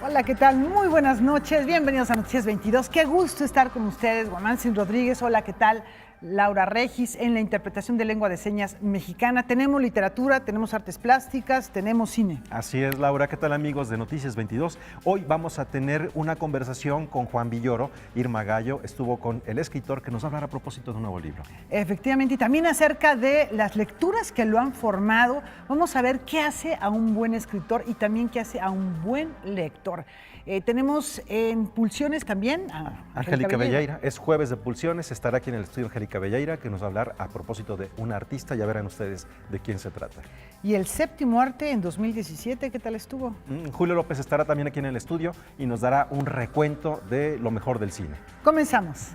Hola, ¿qué tal? Muy buenas noches, bienvenidos a Noticias 22. Qué gusto estar con ustedes, Guamánzin Rodríguez. Hola, ¿qué tal? Laura Regis en la interpretación de lengua de señas mexicana. Tenemos literatura, tenemos artes plásticas, tenemos cine. Así es, Laura. ¿Qué tal, amigos de Noticias 22? Hoy vamos a tener una conversación con Juan Villoro. Irma Gallo estuvo con el escritor que nos hablará a propósito de un nuevo libro. Efectivamente, y también acerca de las lecturas que lo han formado. Vamos a ver qué hace a un buen escritor y también qué hace a un buen lector. Tenemos en Pulsiones también a Angélica Belleira. Es jueves de Pulsiones, estará aquí en el estudio Angélica Belleira, que nos va a hablar a propósito de un artista. Ya verán ustedes de quién se trata. Y el Séptimo Arte en 2017, ¿qué tal estuvo? Julio López estará también aquí en el estudio y nos dará un recuento de lo mejor del cine. Comenzamos.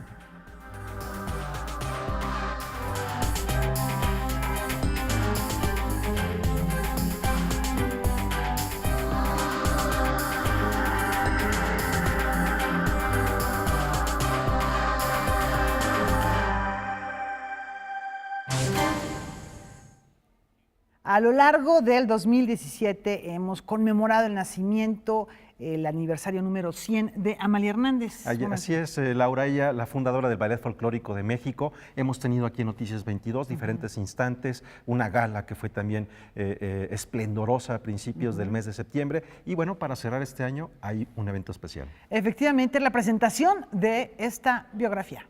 A lo largo del 2017 hemos conmemorado el nacimiento, el aniversario número 100 de Amalia Hernández. Así es, Laura, ella, la fundadora del Ballet Folclórico de México. Hemos tenido aquí en Noticias 22 diferentes instantes, una gala que fue también esplendorosa a principios del mes de septiembre. Y bueno, para cerrar este año hay un evento especial. Efectivamente, la presentación de esta biografía.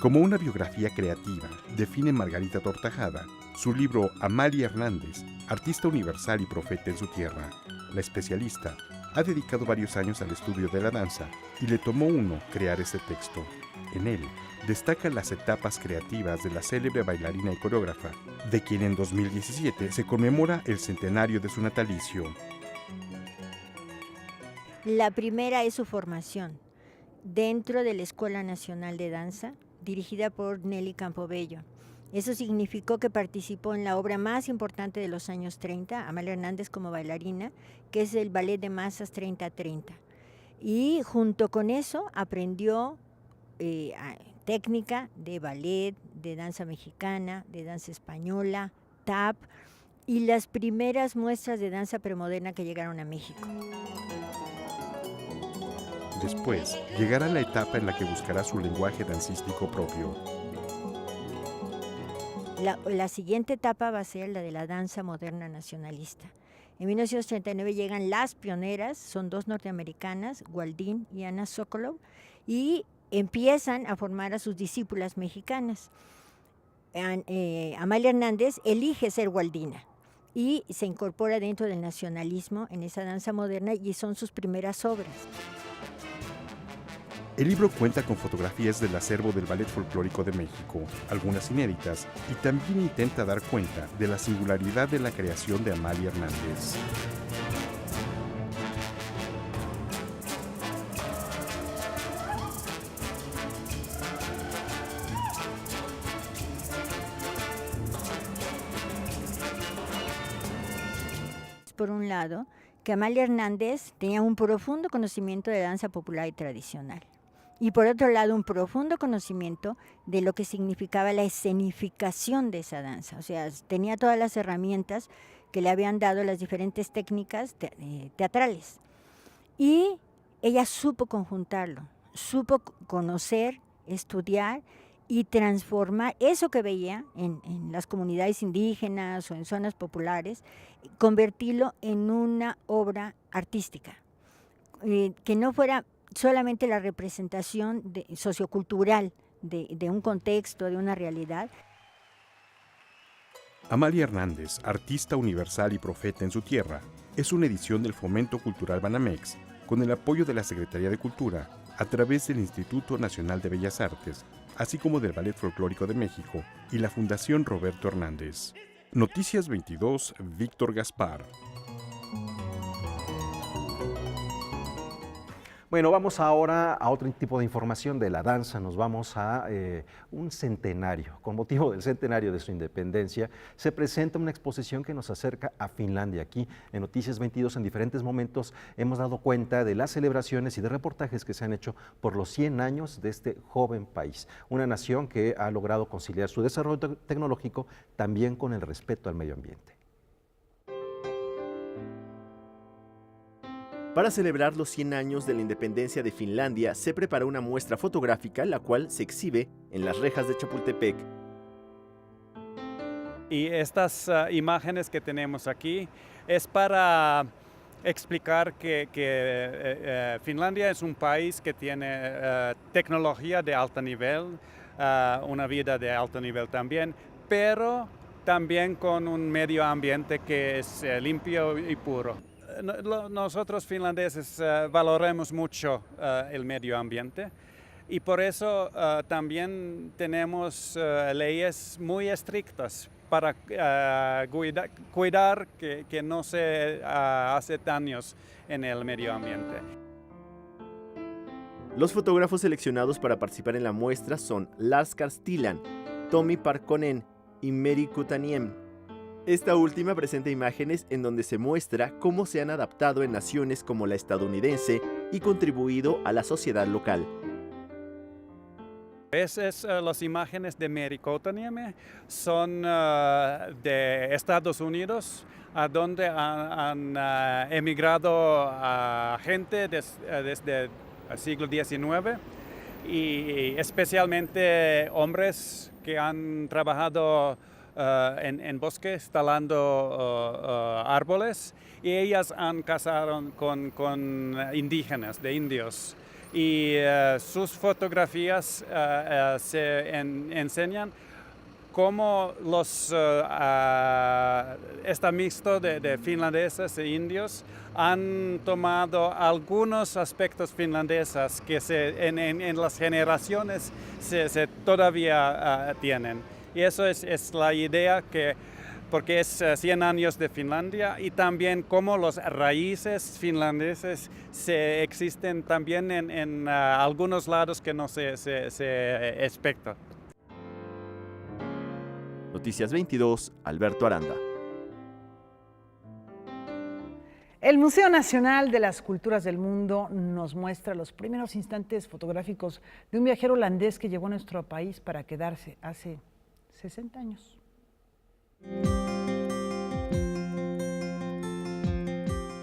Como una biografía creativa, define Margarita Tortajada su libro Amalia Hernández, artista universal y profeta en su tierra. La especialista ha dedicado varios años al estudio de la danza y le tomó uno crear este texto. En él destacan las etapas creativas de la célebre bailarina y coreógrafa, de quien en 2017 se conmemora el centenario de su natalicio. La primera es su formación dentro de la Escuela Nacional de Danza, dirigida por Nelly Campobello. Eso significó que participó en la obra más importante de los años 30, Amalia Hernández como bailarina, que es el Ballet de Masas 30-30. Y junto con eso aprendió técnica de ballet, de danza mexicana, de danza española, tap y las primeras muestras de danza premoderna que llegaron a México. Después, llegará la etapa en la que buscará su lenguaje dancístico propio. La siguiente etapa va a ser la de la danza moderna nacionalista. En 1939 llegan las pioneras, son dos norteamericanas, Waldine y Anna Sokolov, y empiezan a formar a sus discípulas mexicanas. Amalia Hernández elige ser Waldina y se incorpora dentro del nacionalismo en esa danza moderna y son sus primeras obras. El libro cuenta con fotografías del acervo del Ballet Folclórico de México, algunas inéditas, y también intenta dar cuenta de la singularidad de la creación de Amalia Hernández. Por un lado, que Amalia Hernández tenía un profundo conocimiento de danza popular y tradicional. Y por otro lado, un profundo conocimiento de lo que significaba la escenificación de esa danza. O sea, tenía todas las herramientas que le habían dado las diferentes técnicas teatrales. Y ella supo conjuntarlo, supo conocer, estudiar y transformar eso que veía en las comunidades indígenas o en zonas populares, convertirlo en una obra artística, que no fuera solamente la representación sociocultural de un contexto, de una realidad. Amalia Hernández, artista universal y profeta en su tierra, es una edición del Fomento Cultural Banamex, con el apoyo de la Secretaría de Cultura, a través del Instituto Nacional de Bellas Artes, así como del Ballet Folclórico de México y la Fundación Roberto Hernández. Noticias 22, Víctor Gaspar. Bueno, vamos ahora a otro tipo de información de la danza. Nos vamos a un centenario. Con motivo del centenario de su independencia, se presenta una exposición que nos acerca a Finlandia. Aquí en Noticias 22, en diferentes momentos, hemos dado cuenta de las celebraciones y de reportajes que se han hecho por los 100 años de este joven país. Una nación que ha logrado conciliar su desarrollo tecnológico también con el respeto al medio ambiente. Para celebrar los 100 años de la independencia de Finlandia, se preparó una muestra fotográfica, la cual se exhibe en las rejas de Chapultepec. Y estas imágenes que tenemos aquí es para explicar que Finlandia es un país que tiene tecnología de alto nivel, una vida de alto nivel también, pero también con un medio ambiente que es limpio y puro. Nosotros finlandeses valoramos mucho el medio ambiente y por eso también tenemos leyes muy estrictas para cuidar que no se hace daños en el medio ambiente. Los fotógrafos seleccionados para participar en la muestra son Lars Karstilan, Tommy Parkkonen y Meri Kutaniem. Esta última presenta imágenes en donde se muestra cómo se han adaptado en naciones como la estadounidense y contribuido a la sociedad local. Las imágenes de Meri Kutaniem son de Estados Unidos, a donde han emigrado gente desde el siglo XIX y especialmente hombres que han trabajado en bosques talando árboles y ellas han casado con indígenas, de indios. Y sus fotografías se enseñan cómo este mixto de finlandeses e indios han tomado algunos aspectos finlandeses que en las generaciones se todavía tienen. Y eso es la idea porque es 100 años de Finlandia y también cómo las raíces finlandeses existen también en algunos lados que no se expecta. Noticias 22, Alberto Aranda. El Museo Nacional de las Culturas del Mundo nos muestra los primeros instantes fotográficos de un viajero holandés que llegó a nuestro país para quedarse hace 60 años.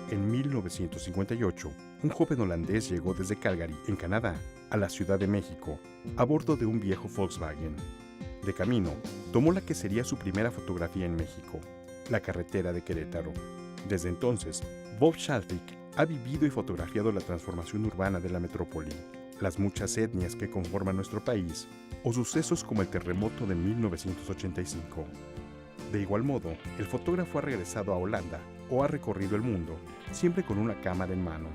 En 1958, un joven holandés llegó desde Calgary, en Canadá, a la Ciudad de México, a bordo de un viejo Volkswagen. De camino, tomó la que sería su primera fotografía en México, la carretera de Querétaro. Desde entonces, Bob Schalvik ha vivido y fotografiado la transformación urbana de la metrópoli, las muchas etnias que conforman nuestro país, o sucesos como el terremoto de 1985. De igual modo, el fotógrafo ha regresado a Holanda o ha recorrido el mundo, siempre con una cámara en mano.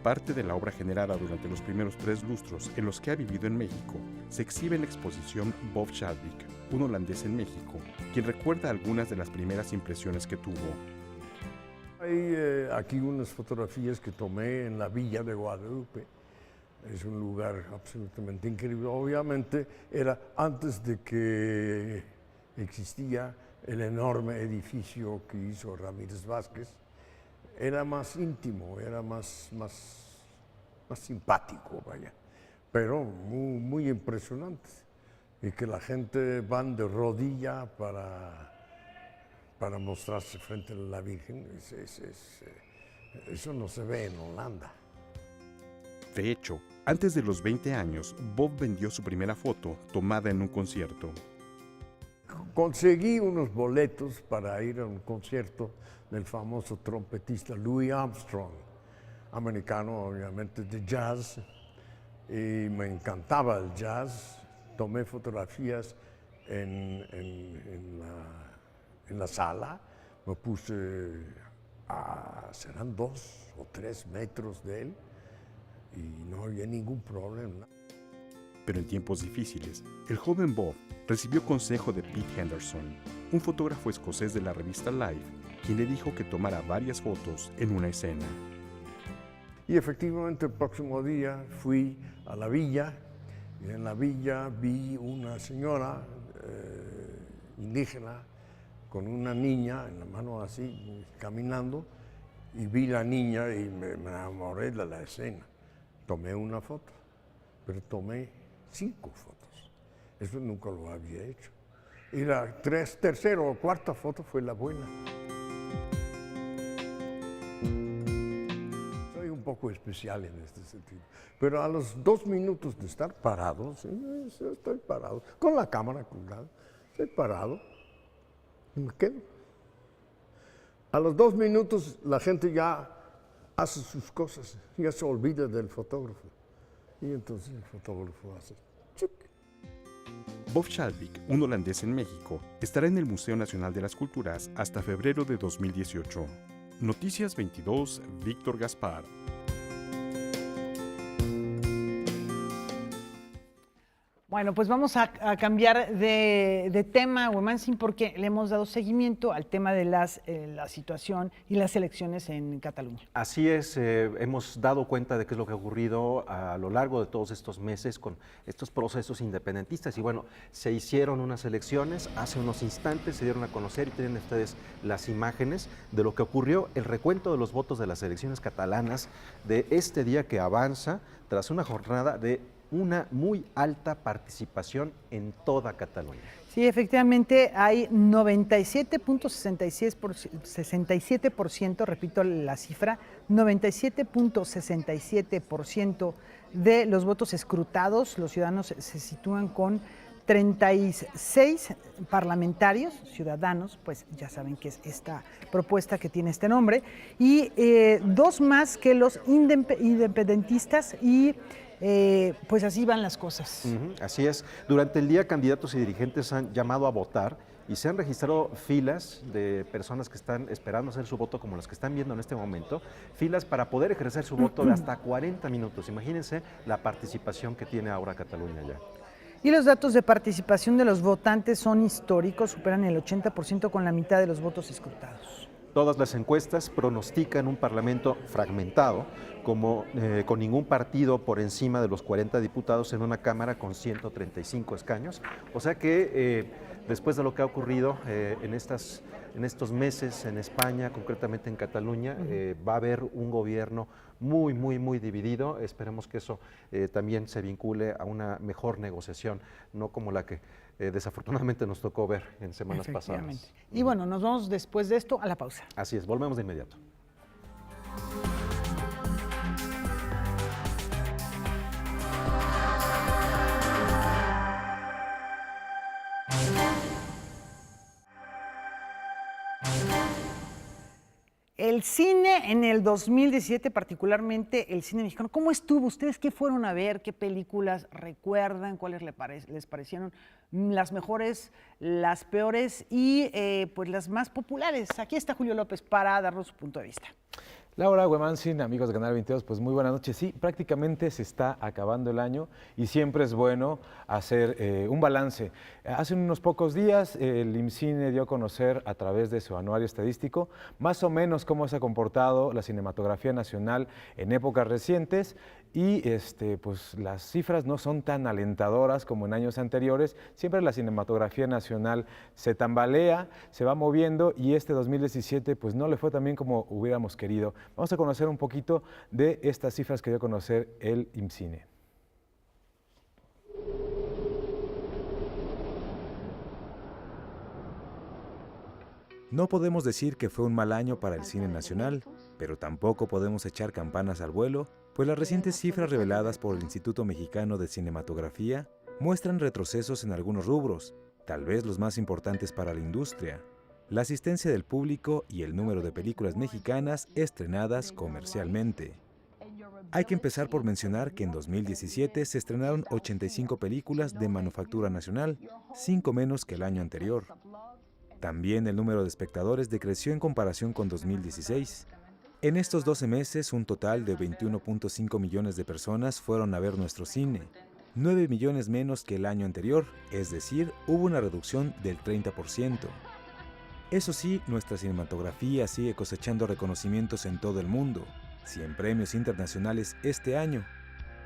Parte de la obra generada durante los primeros 3 lustros en los que ha vivido en México se exhibe en la exposición Bob Schalvik, un holandés en México, quien recuerda algunas de las primeras impresiones que tuvo. Hay aquí unas fotografías que tomé en la Villa de Guadalupe. Es un lugar absolutamente increíble. Obviamente era antes de que existía el enorme edificio que hizo Ramírez Vázquez. Era más íntimo, era más simpático, vaya, pero muy impresionante. Y que la gente van de rodilla para mostrarse frente a la Virgen, eso no se ve en Holanda. De hecho, antes de los 20 años, Bob vendió su primera foto tomada en un concierto. Conseguí unos boletos para ir a un concierto del famoso trompetista Louis Armstrong, americano obviamente de jazz, y me encantaba el jazz. Tomé fotografías en la sala, me puse serán 2 o 3 metros de él y no había ningún problema. Pero en tiempos difíciles, el joven Bob recibió consejo de Pete Henderson, un fotógrafo escocés de la revista Life, quien le dijo que tomara varias fotos en una escena. Y efectivamente el próximo día fui a la villa, y en la villa vi una señora indígena con una niña en la mano así, caminando, y vi la niña y me enamoré de la escena. Tomé una foto, pero tomé 5 fotos. Eso nunca lo había hecho. Y la tercera o cuarta foto fue la buena. poco especial en este sentido. Pero a los 2 minutos de estar parado, ¿sí? Estoy parado, con la cámara colgada, estoy parado y me quedo. A los 2 minutos la gente ya hace sus cosas, ya se olvida del fotógrafo. Y entonces el fotógrafo hace chuc. Bob Schalvik, un holandés en México, estará en el Museo Nacional de las Culturas hasta febrero de 2018. Noticias 22, Víctor Gaspar. Bueno, pues vamos a cambiar de tema, Huemansin, porque le hemos dado seguimiento al tema de la situación y las elecciones en Cataluña. Así es, hemos dado cuenta de qué es lo que ha ocurrido a lo largo de todos estos meses con estos procesos independentistas. Y bueno, se hicieron unas elecciones, hace unos instantes se dieron a conocer y tienen ustedes las imágenes de lo que ocurrió, el recuento de los votos de las elecciones catalanas de este día que avanza tras una jornada de una muy alta participación en toda Cataluña. Sí, efectivamente hay 97.67%, repito la cifra, 97.67% de los votos escrutados. Los ciudadanos se sitúan con 36 parlamentarios, ciudadanos, pues ya saben que es esta propuesta que tiene este nombre, y 2 más que los independentistas y pues así van las cosas. Así es. Durante el día, candidatos y dirigentes han llamado a votar y se han registrado filas de personas que están esperando hacer su voto, como las que están viendo en este momento, filas para poder ejercer su voto de hasta 40 minutos. Imagínense la participación que tiene ahora Cataluña ya. Y los datos de participación de los votantes son históricos, superan el 80% con la mitad de los votos escrutados. Todas las encuestas pronostican un parlamento fragmentado, con ningún partido por encima de los 40 diputados en una Cámara con 135 escaños. O sea que después de lo que ha ocurrido en estos meses en España, concretamente en Cataluña, va a haber un gobierno muy dividido. Esperemos que eso también se vincule a una mejor negociación, no como la que desafortunadamente nos tocó ver en semanas pasadas. Y bueno, nos vamos después de esto a la pausa. Así es, volvemos de inmediato. El cine en el 2017, particularmente el cine mexicano, ¿cómo estuvo? ¿Ustedes qué fueron a ver? ¿Qué películas recuerdan? ¿Cuáles les parecieron las mejores, las peores y pues las más populares? Aquí está Julio López para darnos su punto de vista. Laura, Huemansin, amigos de Canal 22, pues muy buenas noches. Sí, prácticamente se está acabando el año y siempre es bueno hacer un balance. Hace unos pocos días el IMCINE dio a conocer a través de su anuario estadístico más o menos cómo se ha comportado la cinematografía nacional en épocas recientes y pues las cifras no son tan alentadoras como en años anteriores. Siempre la cinematografía nacional se tambalea, se va moviendo y este 2017 pues no le fue tan bien como hubiéramos querido. Vamos a conocer un poquito de estas cifras que dio a conocer el IMCINE. No podemos decir que fue un mal año para el cine nacional, pero tampoco podemos echar campanas al vuelo, pues las recientes cifras reveladas por el Instituto Mexicano de Cinematografía muestran retrocesos en algunos rubros, tal vez los más importantes para la industria: la asistencia del público y el número de películas mexicanas estrenadas comercialmente. Hay que empezar por mencionar que en 2017 se estrenaron 85 películas de manufactura nacional, 5 menos que el año anterior. También el número de espectadores decreció en comparación con 2016. En estos 12 meses, un total de 21.5 millones de personas fueron a ver nuestro cine, 9 millones menos que el año anterior, es decir, hubo una reducción del 30%. Eso sí, nuestra cinematografía sigue cosechando reconocimientos en todo el mundo, 100 premios internacionales este año.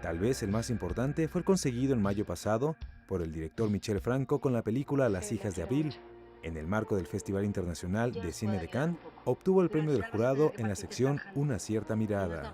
Tal vez el más importante fue el conseguido en mayo pasado por el director Michel Franco con la película Las hijas de Abril. En el marco del Festival Internacional de Cine de Cannes, obtuvo el premio del jurado en la sección Una cierta mirada.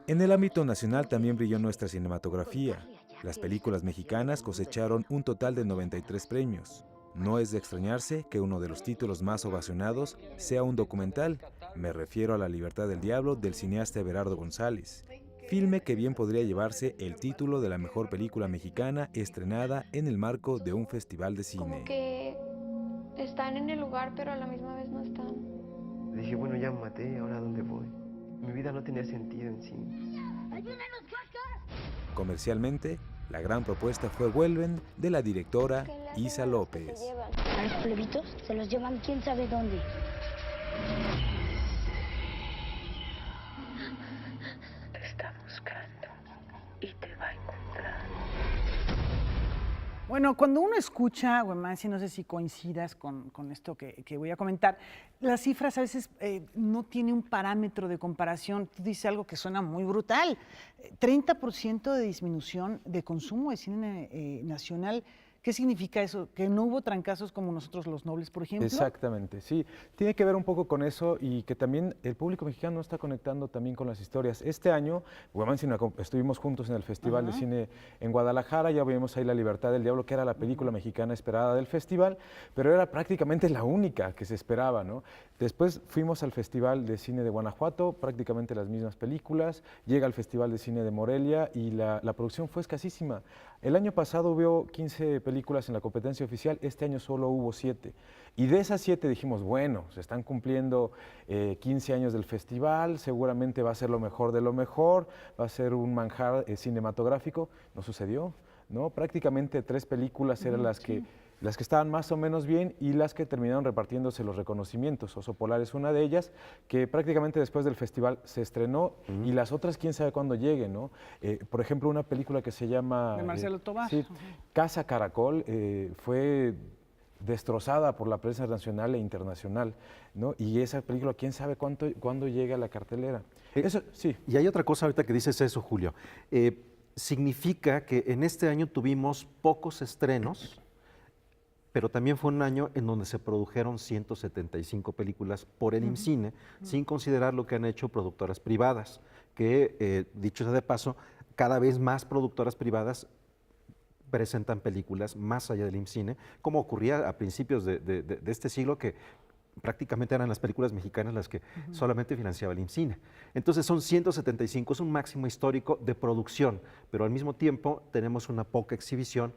En el ámbito nacional también brilló nuestra cinematografía. Las películas mexicanas cosecharon un total de 93 premios. No es de extrañarse que uno de los títulos más ovacionados sea un documental. Me refiero a La Libertad del Diablo del cineasta Everardo González. Filme que bien podría llevarse el título de la mejor película mexicana estrenada en el marco de un festival de cine. Como que están en el lugar, pero a la misma vez no están. Dije, bueno, ya me maté, ¿ahora dónde voy? Mi vida no tenía sentido en sí. Comercialmente, la gran propuesta fue Vuelven, de la directora Isa López. A los plebitos se los llevan quién sabe dónde. Te está buscando y te va a encontrar. Bueno, cuando uno escucha, Güemansi, no sé si coincidas con esto que voy a comentar, las cifras a veces no tienen un parámetro de comparación. Tú dices algo que suena muy brutal. 30% de disminución de consumo de cine nacional. ¿Qué significa eso? ¿Que no hubo trancazos como Nosotros los Nobles, por ejemplo? Exactamente, sí. Tiene que ver un poco con eso y que también el público mexicano está conectando también con las historias. Este año, Güemansi, estuvimos juntos en el Festival de Cine en Guadalajara, ya vimos ahí La Libertad del Diablo, que era la película mexicana esperada del festival, pero era prácticamente la única que se esperaba, ¿no? Después fuimos al Festival de Cine de Guanajuato, prácticamente las mismas películas, llega al Festival de Cine de Morelia y la producción fue escasísima. El año pasado hubo 15 películas en la competencia oficial, este año solo hubo 7. Y de esas 7 dijimos, bueno, se están cumpliendo 15 años del festival, seguramente va a ser lo mejor de lo mejor, va a ser un manjar cinematográfico. No sucedió, ¿no? Prácticamente 3 películas eran las que estaban más o menos bien y las que terminaron repartiéndose los reconocimientos. Oso Polar es una de ellas, que prácticamente después del festival se estrenó y las otras quién sabe cuándo lleguen, ¿no? Por ejemplo, una película que se llama... De Marcelo Tovar. Sí, Casa Caracol, fue destrozada por la prensa nacional e internacional, ¿no? Y esa película quién sabe cuándo llega a la cartelera. Eso, sí. Y hay otra cosa ahorita que dices eso, Julio. Significa que en este año tuvimos pocos estrenos, pero también fue un año en donde se produjeron 175 películas por el IMCINE, sin considerar lo que han hecho productoras privadas, que, dicho sea de paso, cada vez más productoras privadas presentan películas más allá del IMCINE, como ocurría a principios de este siglo, que prácticamente eran las películas mexicanas las que solamente financiaba el IMCINE. Entonces son 175, es un máximo histórico de producción, pero al mismo tiempo tenemos una poca exhibición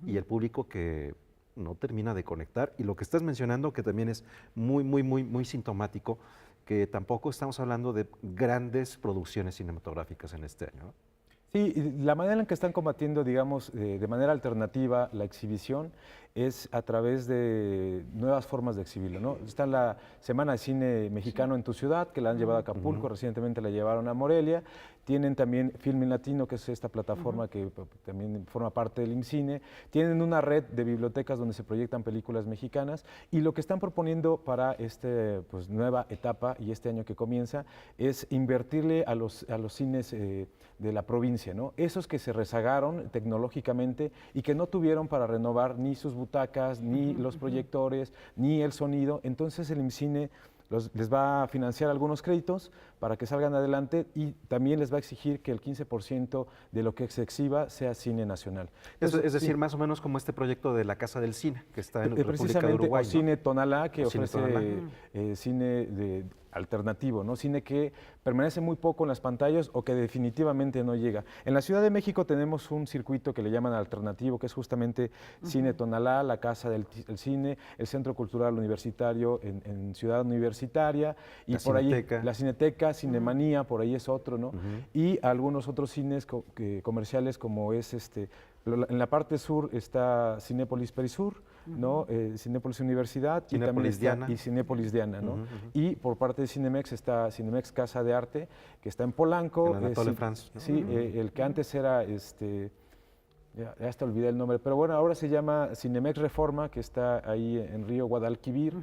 y el público que no termina de conectar. Y lo que estás mencionando, que también es muy sintomático, que tampoco estamos hablando de grandes producciones cinematográficas en este año, ¿no? Sí, y la manera en que están combatiendo, digamos, de manera alternativa la exhibición es a través de nuevas formas de exhibirlo, ¿no? Está la Semana de Cine Mexicano en tu ciudad, que la han llevado a Acapulco, recientemente la llevaron a Morelia. Tienen también Filmin Latino, que es esta plataforma que también forma parte del IMCINE. Tienen una red de bibliotecas donde se proyectan películas mexicanas y lo que están proponiendo para esta nueva etapa y este año que comienza es invertirle a los cines de la provincia, ¿no? Esos que se rezagaron tecnológicamente y que no tuvieron para renovar ni sus butacas, ni los proyectores, ni el sonido. Entonces el IMCINE les va a financiar algunos créditos para que salgan adelante y también les va a exigir que el 15% de lo que se exhiba sea cine nacional. Entonces, es decir, más o menos como este proyecto de la Casa del Cine, que está en República de Uruguay, ¿no? Cine Tonalá, que Cine ofrece Tonalá. cine alternativo, ¿no? Cine que permanece muy poco en las pantallas o que definitivamente no llega. En la Ciudad de México tenemos un circuito que le llaman alternativo, que es justamente Cine Tonalá, la Casa del Cine, el Centro Cultural Universitario en Ciudad Universitaria, y la por Cineteca. ahí la Cineteca, Cinemanía, por ahí es otro, ¿no? Y algunos otros cines comerciales como es en la parte sur está Cinépolis Perisur, ¿no? Cinépolis Universidad Cinépolis Diana. y Cinépolis Diana, ¿no? Y por parte de Cinemex está Cinemex Casa de Arte, que está en Polanco. En Anatole France, ¿no? Sí, el que antes era, ya hasta olvidé el nombre, pero bueno, ahora se llama Cinemex Reforma, que está ahí en Río Guadalquivir,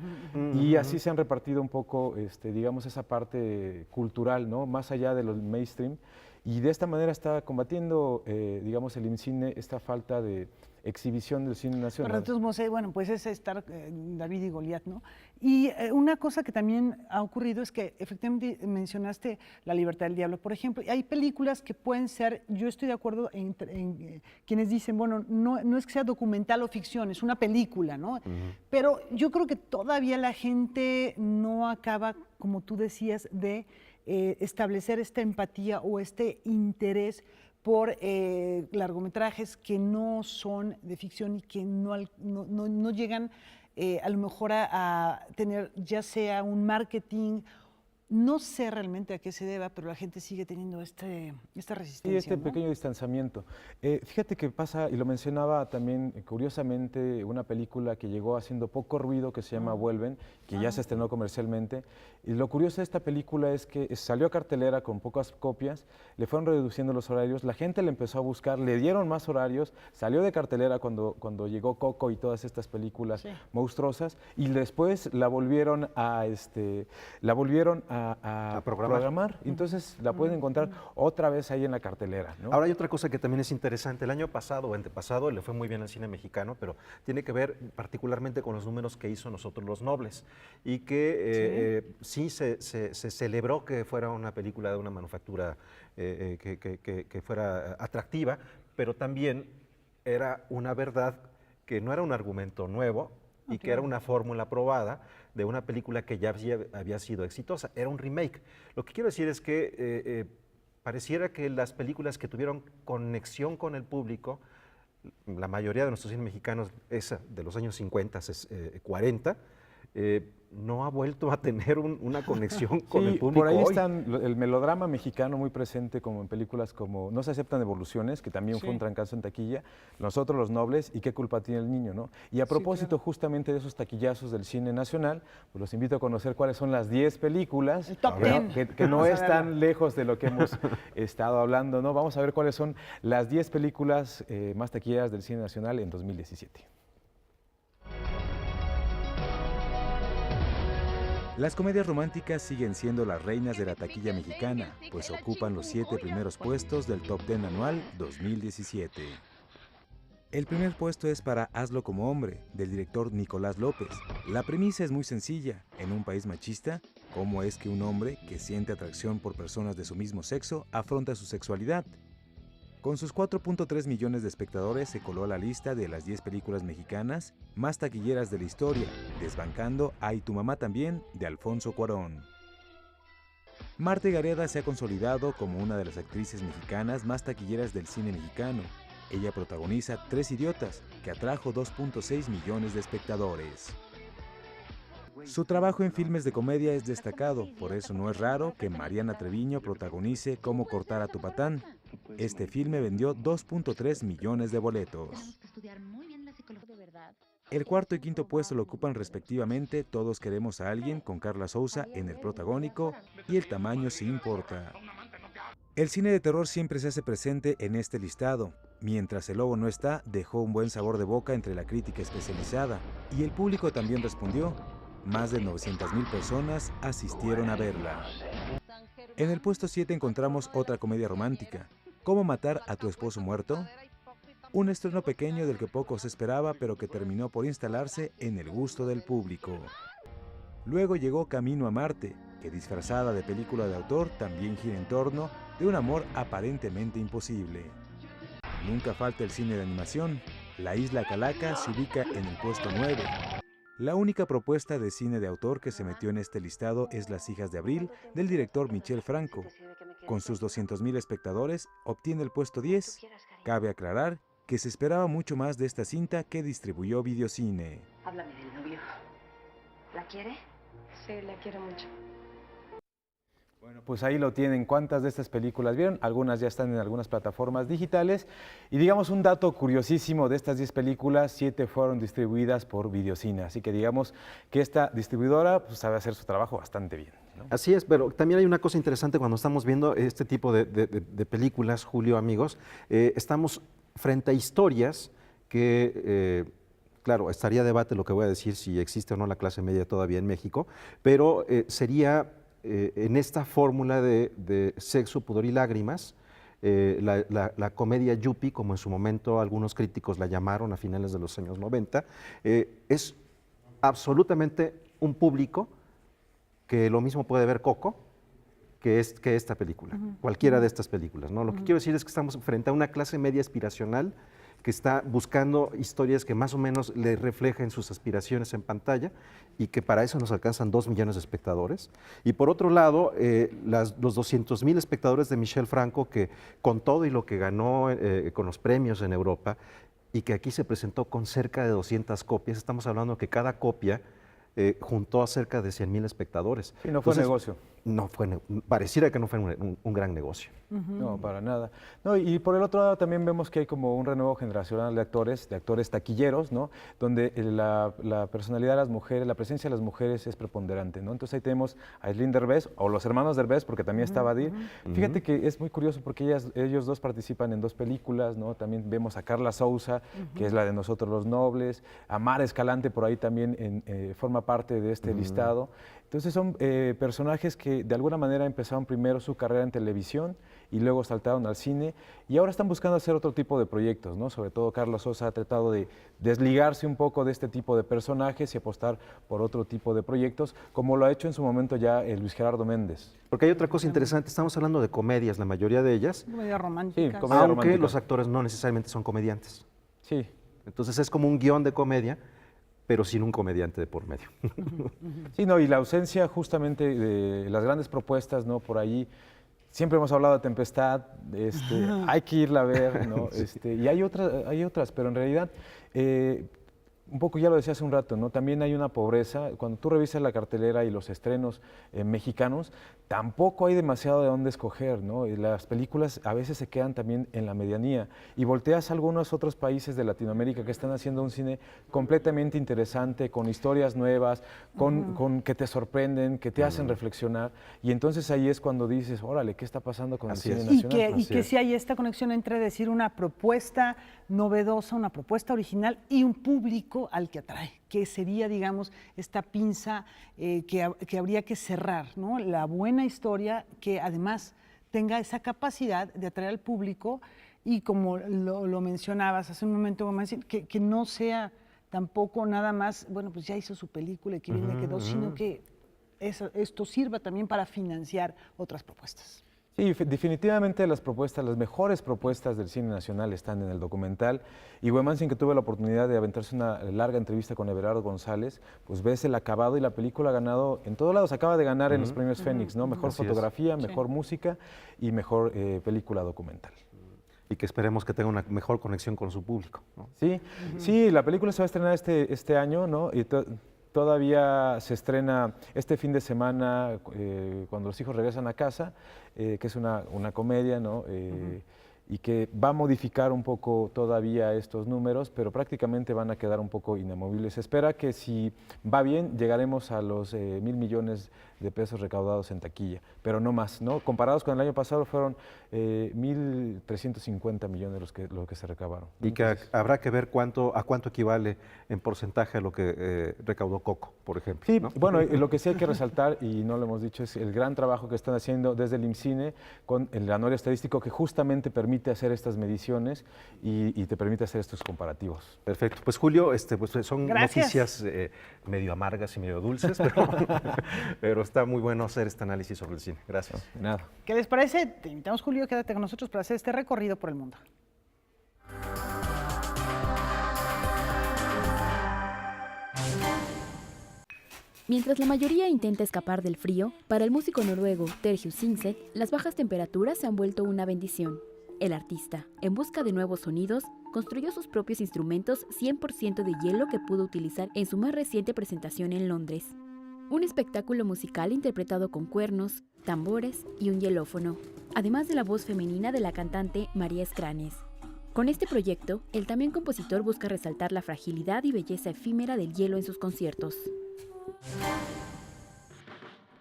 y así se han repartido un poco, digamos, esa parte cultural, ¿no? Más allá de los mainstream. y de esta manera está combatiendo, digamos, el IMCINE esta falta de exhibición del cine nacional. Pero entonces, Mosé, bueno, pues es estar David y Goliat, ¿no? Y una cosa que también ha ocurrido es que efectivamente mencionaste La libertad del diablo, por ejemplo. Hay películas que pueden ser, yo estoy de acuerdo en quienes dicen, bueno, no es que sea documental o ficción, es una película, ¿no? Pero yo creo que todavía la gente no acaba, como tú decías, de establecer esta empatía o este interés por largometrajes que no son de ficción y que no llegan a lo mejor a tener ya sea un marketing, no sé realmente a qué se deba, pero la gente sigue teniendo esta resistencia. Sí, este ¿no? pequeño distanciamiento. Fíjate que pasa, y lo mencionaba también curiosamente, una película que llegó haciendo poco ruido que se llama Vuelven, que ya se estrenó comercialmente. Y lo curioso de esta película es que salió a cartelera con pocas copias, le fueron reduciendo los horarios, la gente le empezó a buscar, le dieron más horarios, salió de cartelera cuando llegó Coco y todas estas películas monstruosas, y después la volvieron a programar. Entonces la pueden encontrar otra vez ahí en la cartelera, ¿no? Ahora hay otra cosa que también es interesante. El año pasado o antepasado le fue muy bien al cine mexicano, pero tiene que ver particularmente con los números que hizo Nosotros los Nobles y que sí se celebró que fuera una película de una manufactura que fuera atractiva, pero también era una verdad que no era un argumento nuevo y que era una fórmula probada de una película que ya había sido exitosa. Era un remake. Lo que quiero decir es que pareciera que las películas que tuvieron conexión con el público, la mayoría de nuestros cines mexicanos, esa de los años 50, 40, no ha vuelto a tener una conexión con el público. Por ahí hoy. están el melodrama mexicano muy presente, como en películas como No se aceptan devoluciones, que también fue un trancazo en taquilla, Nosotros los Nobles y Qué culpa tiene el niño, ¿no? Y a propósito justamente de esos taquillazos del cine nacional, pues los invito a conocer cuáles son las 10 películas, que no es tan lejos de lo que hemos estado hablando, ¿no? Vamos a ver cuáles son las 10 películas más taquilleras del cine nacional en 2017. Las comedias románticas siguen siendo las reinas de la taquilla mexicana, pues ocupan los 7 primeros puestos del Top 10 anual 2017. El primer puesto es para Hazlo como hombre, del director Nicolás López. La premisa es muy sencilla. En un país machista, ¿cómo es que un hombre que siente atracción por personas de su mismo sexo afronta su sexualidad? Con sus 4.3 millones de espectadores se coló a la lista de las 10 películas mexicanas más taquilleras de la historia, desbancando Ay, tu mamá también, de Alfonso Cuarón. Marta Gareda se ha consolidado como una de las actrices mexicanas más taquilleras del cine mexicano. Ella protagoniza Tres idiotas, que atrajo 2.6 millones de espectadores. Su trabajo en filmes de comedia es destacado, por eso no es raro que Mariana Treviño protagonice Cómo cortar a tu patán. Este filme vendió 2.3 millones de boletos. El cuarto y quinto puesto lo ocupan respectivamente Todos queremos a alguien, con Carla Souza en el protagónico, y El tamaño sí importa. El cine de terror siempre se hace presente en este listado. Mientras El lobo no está, dejó un buen sabor de boca entre la crítica especializada, y el público también respondió. Más de 900,000 personas asistieron a verla. En el puesto 7 encontramos otra comedia romántica, ¿Cómo matar a tu esposo muerto? Un estreno pequeño del que poco se esperaba, pero que terminó por instalarse en el gusto del público. Luego llegó Camino a Marte, que disfrazada de película de autor también gira en torno de un amor aparentemente imposible. Nunca falta el cine de animación. La Isla Calaca se ubica en el puesto 9. La única propuesta de cine de autor que se metió en este listado es Las hijas de Abril, del director Michel Franco. Con sus 200,000 espectadores, obtiene el puesto 10. Cabe aclarar que se esperaba mucho más de esta cinta que distribuyó Videocine. Háblame del novio. ¿La quiere? Sí, la quiero mucho. Bueno, pues ahí lo tienen. ¿Cuántas de estas películas vieron? Algunas ya están en algunas plataformas digitales. Y digamos un dato curiosísimo de estas 10 películas, 7 fueron distribuidas por Videocine. Así que digamos que esta distribuidora pues, sabe hacer su trabajo bastante bien, ¿no? Así es, pero también hay una cosa interesante cuando estamos viendo este tipo de películas, Julio, amigos. Estamos frente a historias que... claro, estaría a debate lo que voy a decir si existe o no la clase media todavía en México, pero sería en esta fórmula de sexo, pudor y lágrimas, la comedia yuppie, como en su momento algunos críticos la llamaron a finales de los años 90, es absolutamente un público que lo mismo puede ver Coco que esta película, cualquiera de estas películas, ¿no? Lo que quiero decir es que estamos frente a una clase media aspiracional que está buscando historias que más o menos le reflejen sus aspiraciones en pantalla y que para eso nos alcanzan 2 millones de espectadores. Y por otro lado, los 200,000 espectadores de Michel Franco, que con todo y lo que ganó con los premios en Europa, y que aquí se presentó con cerca de 200 copias, estamos hablando que cada copia juntó a cerca de 100,000 espectadores. Y no fue negocio. No fue, pareciera que no fue un gran negocio. No, para nada. No, y por el otro lado también vemos que hay como un renuevo generacional de actores taquilleros, ¿no? Donde la personalidad de las mujeres, la presencia de las mujeres es preponderante, ¿no? Entonces ahí tenemos a Aislinn Derbez, o los hermanos Derbez, porque también está Badir. Fíjate que es muy curioso porque ellos dos participan en 2 películas, ¿no? También vemos a Carla Souza, que es la de Nosotros los Nobles, a Mara Escalante por ahí también forma parte de este listado. Entonces son personajes que de alguna manera empezaron primero su carrera en televisión y luego saltaron al cine y ahora están buscando hacer otro tipo de proyectos, ¿no? Sobre todo Carlos Sosa ha tratado de desligarse un poco de este tipo de personajes y apostar por otro tipo de proyectos, como lo ha hecho en su momento ya Luis Gerardo Méndez. Porque hay otra cosa interesante, estamos hablando de comedias, la mayoría de ellas. Comedia romántica. Sí, comedia aunque romántica. los actores no necesariamente son comediantes. Sí. Entonces es como un guión de comedia, pero sin un comediante de por medio. Sí, no, y la ausencia justamente de las grandes propuestas, ¿no? Por ahí siempre hemos hablado de Tempestad, hay que irla a ver, ¿no? Y hay otras, pero en realidad, un poco ya lo decía hace un rato, ¿no? También hay una pobreza. Cuando tú revisas la cartelera y los estrenos mexicanos, tampoco hay demasiado de dónde escoger, ¿no? Y las películas a veces se quedan también en la medianía. Y volteas a algunos otros países de Latinoamérica que están haciendo un cine completamente interesante, con historias nuevas, con que te sorprenden, que te hacen reflexionar. Y entonces ahí es cuando dices, órale, ¿qué está pasando con el cine nacional? Y que sí hay esta conexión entre decir una propuesta novedosa, una propuesta original y un público al que atrae, que sería, digamos, esta pinza que habría que cerrar, ¿no? La buena historia que además tenga esa capacidad de atraer al público y como lo mencionabas hace un momento, que no sea tampoco nada más, bueno, pues ya hizo su película y que bien le quedó, sino que esto sirva también para financiar otras propuestas. Sí, definitivamente las mejores propuestas del cine nacional están en el documental. Y Huemansin, que tuve la oportunidad de aventarse una larga entrevista con Everardo González, pues ves el acabado y la película ha ganado en todos lados. Acaba de ganar en los premios Fénix, ¿no? Mejor fotografía, mejor música y mejor película documental. Y que esperemos que tenga una mejor conexión con su público, ¿no? Sí, sí, la película se va a estrenar este año, ¿no? Y todavía se estrena este fin de semana cuando los hijos regresan a casa, que es una comedia, ¿no? Y que va a modificar un poco todavía estos números, pero prácticamente van a quedar un poco inamovibles. Se espera que si va bien, llegaremos a los 1,000 millones de pesos recaudados en taquilla, pero no más, ¿no? Comparados con el año pasado fueron 1,350 millones los que se recabaron. Y que habrá que ver a cuánto equivale en porcentaje a lo que recaudó Coco, por ejemplo. Sí, ¿no? bueno, lo que sí hay que resaltar, y no lo hemos dicho, es el gran trabajo que están haciendo desde el IMCINE con el anuario estadístico que justamente permite hacer estas mediciones y te permite hacer estos comparativos. Perfecto. Pues Julio, pues son Gracias. noticias medio amargas y medio dulces, pero está muy bueno hacer este análisis sobre el cine. Gracias. De nada. ¿Qué les parece? Te invitamos, Julio, quédate con nosotros para hacer este recorrido por el mundo. Mientras la mayoría intenta escapar del frío, para el músico noruego Terje Singset, las bajas temperaturas se han vuelto una bendición. El artista, en busca de nuevos sonidos, construyó sus propios instrumentos 100% de hielo que pudo utilizar en su más reciente presentación en Londres. Un espectáculo musical interpretado con cuernos, tambores y un hielófono, además de la voz femenina de la cantante María Escranes. Con este proyecto, el también compositor busca resaltar la fragilidad y belleza efímera del hielo en sus conciertos.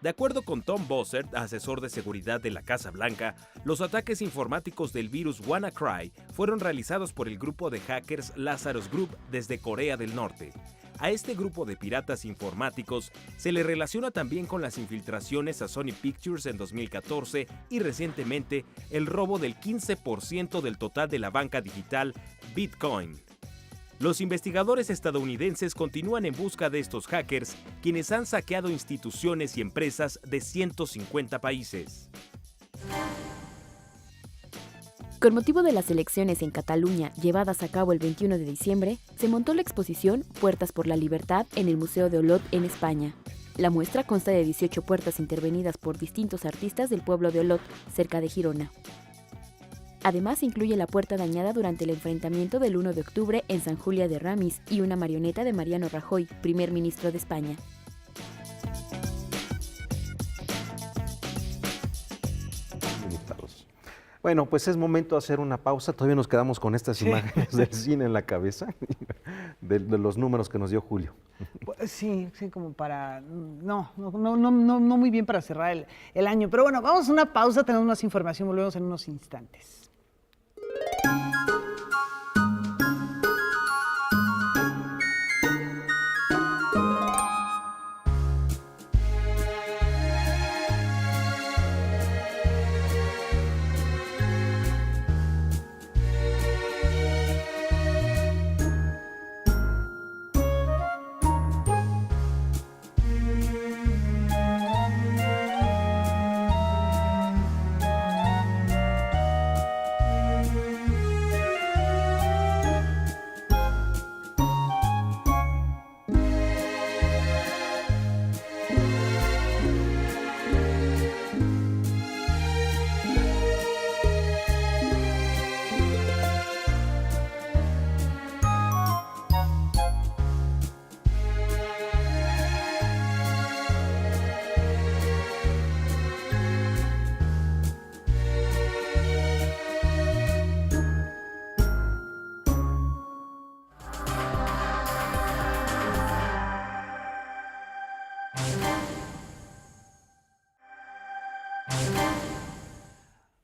De acuerdo con Tom Bossert, asesor de seguridad de la Casa Blanca, los ataques informáticos del virus WannaCry fueron realizados por el grupo de hackers Lazarus Group desde Corea del Norte. A este grupo de piratas informáticos se le relaciona también con las infiltraciones a Sony Pictures en 2014 y recientemente el robo del 15% del total de la banca digital Bitcoin. Los investigadores estadounidenses continúan en busca de estos hackers, quienes han saqueado instituciones y empresas de 150 países. Con motivo de las elecciones en Cataluña llevadas a cabo el 21 de diciembre, se montó la exposición Puertas por la Libertad en el Museo de Olot en España. La muestra consta de 18 puertas intervenidas por distintos artistas del pueblo de Olot, cerca de Girona. Además, incluye la puerta dañada durante el enfrentamiento del 1 de octubre en San Julià de Ramis y una marioneta de Mariano Rajoy, primer ministro de España. Bueno, pues es momento de hacer una pausa. Todavía nos quedamos con estas imágenes del cine en la cabeza, de los números que nos dio Julio. Sí, como para... No muy bien para cerrar el año. Pero bueno, vamos a una pausa, tenemos más información, volvemos en unos instantes.